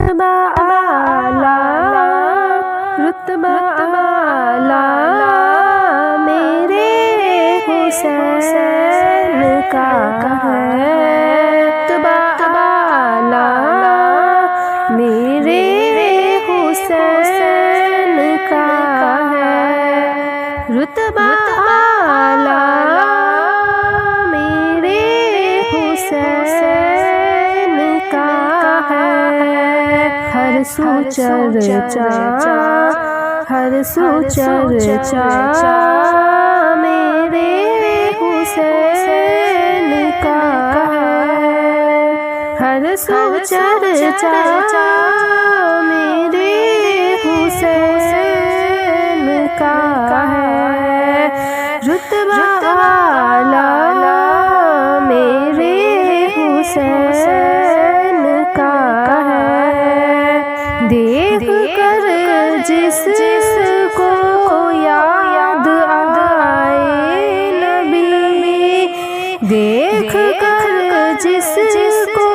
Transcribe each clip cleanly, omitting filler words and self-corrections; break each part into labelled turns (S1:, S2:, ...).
S1: رتبہ اعلیٰ، رتبہ اعلیٰ میرے حسین کا ہے، رتبہ اعلیٰ میرے حسین کا ہے، رتبہ اعلیٰ میرے حسین کا ہے، ہر سو چرچا، ہر سو چرچا میرے حسین کا ہے، ہر سو چرچا میرے حسین کا ہے، رتبہ اعلیٰ میرے حسین کا ہے، دیکھ کر جس کو یاد آئے نبی، دیکھ کر جس کو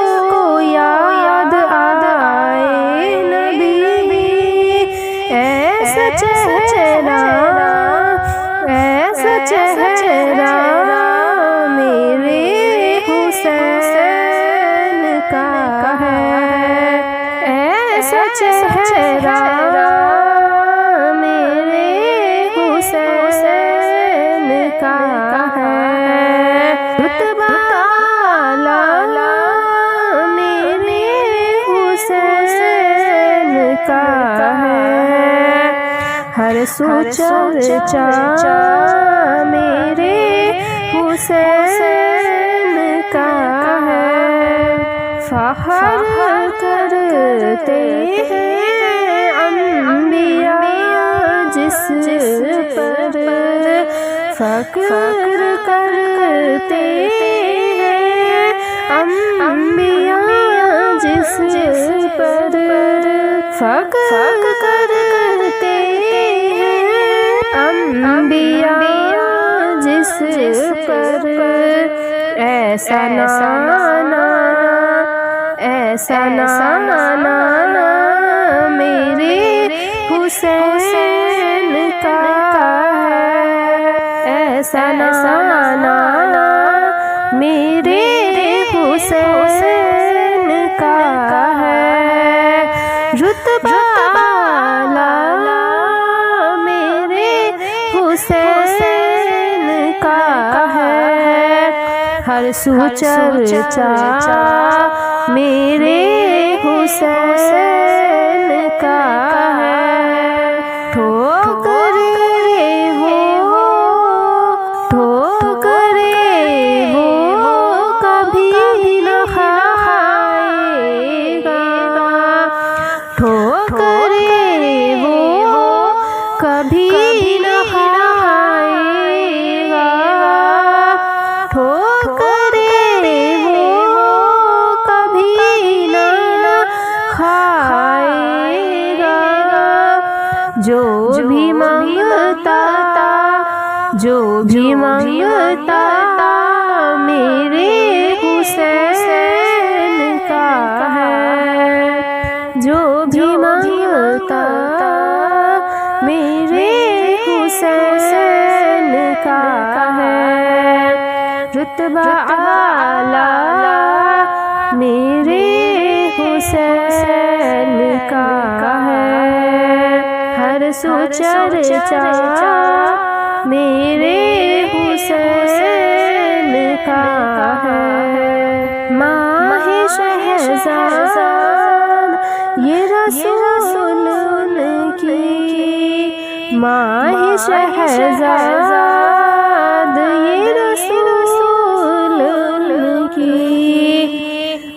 S1: یاد آئے نبی، ایسا چہرہ، ایسا چہرہ میرے حسین کا ہے، ایسا چہرہ میرے حسین کا ہے، رتبہ اعلیٰ میرے حسین کا ہے، ہر سو چرچا میرے حسین کا ہے، فخر کرتے ہیں انبیاء جس پر، فخر کرتے ہیں انبیاء جس پر، فخر کرتے ہیں انبیاء جس پر، ایسا نانا، ایسا نانا میرے حسین کا ہے، ایسا نانا میرے حسین کا ہے، رتبہ اعلیٰ میرے حسین کا ہے، ہر سو چرچا میرے حسین کا ہے، ٹھوکرے وہ کبھی نہ کھائے گا، ٹھوکرے وہ کبھی نہ کھائے گا، ٹھوکرے وہ کبھی نہ کھائے گا، جو بھی مانگتا، جو بھی مانگتا میرے حسین کا ہے، جو بھی مانگتا میرے حسین کا ہے، رتبہ اعلیٰ میرے حسین کا ہے، ہر سو چرچا میرے حسین کا ہے، ماہ شہزاد یہ رسول کی، ماہ شہزاد یہ رسول کی،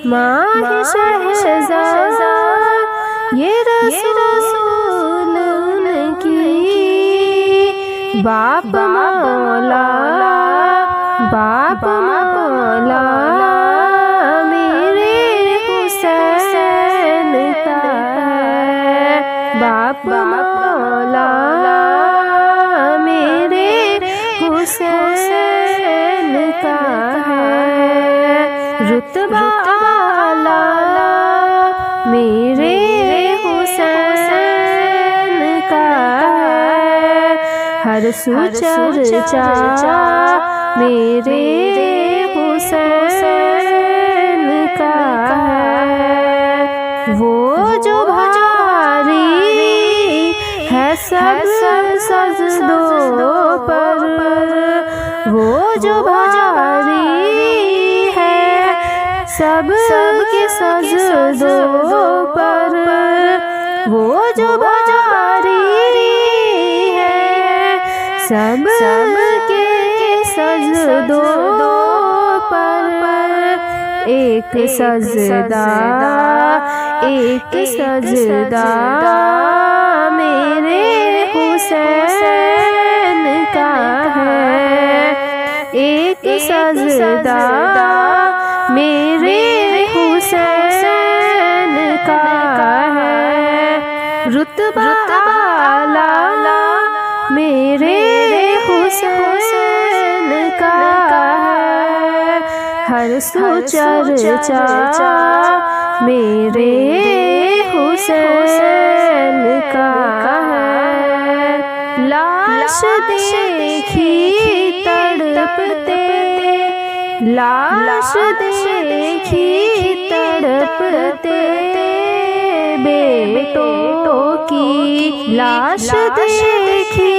S1: ماہ شہزاد یہ رسول کی، باپ مولا، باپ مولا میرے حسین کا ہے، باپ مولا میرے حسین کا ہے، رتبہ اعلیٰ میرے ہر سو چرچا میرے حسین کا ہے، وہ جو بھاری ہے سب سجدوں پر، وہ جو بھاری ہے سب کے سجدوں پر، وہ جو بھاری ہے سب کے سجدوں پر، ایک سجدہ میرے حسین کا ہے، ایک سجدہ میرے حسین کا ہے، رتبہ اعلیٰ میرے حسین کا ہے، ہر سو چرچا میرے حسین کا ہے، لاش دیکھی تڑپتے، لاش دیکھی تڑپتے بیٹوں کی، لاش دیکھی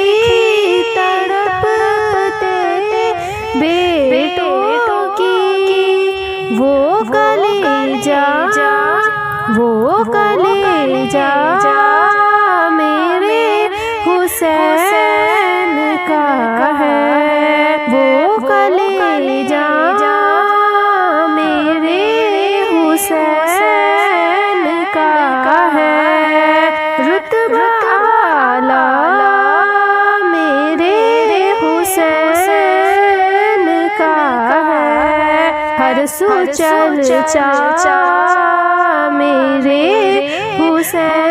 S1: تڑپتے بیٹوں کی، وہ کلیجا میرے حسین کا ہے، وہ کلیجا میرے حسین کا ہے، رتبہ اعلیٰ میرے حسین کا ہے، ہر سو چرچا میرے حسین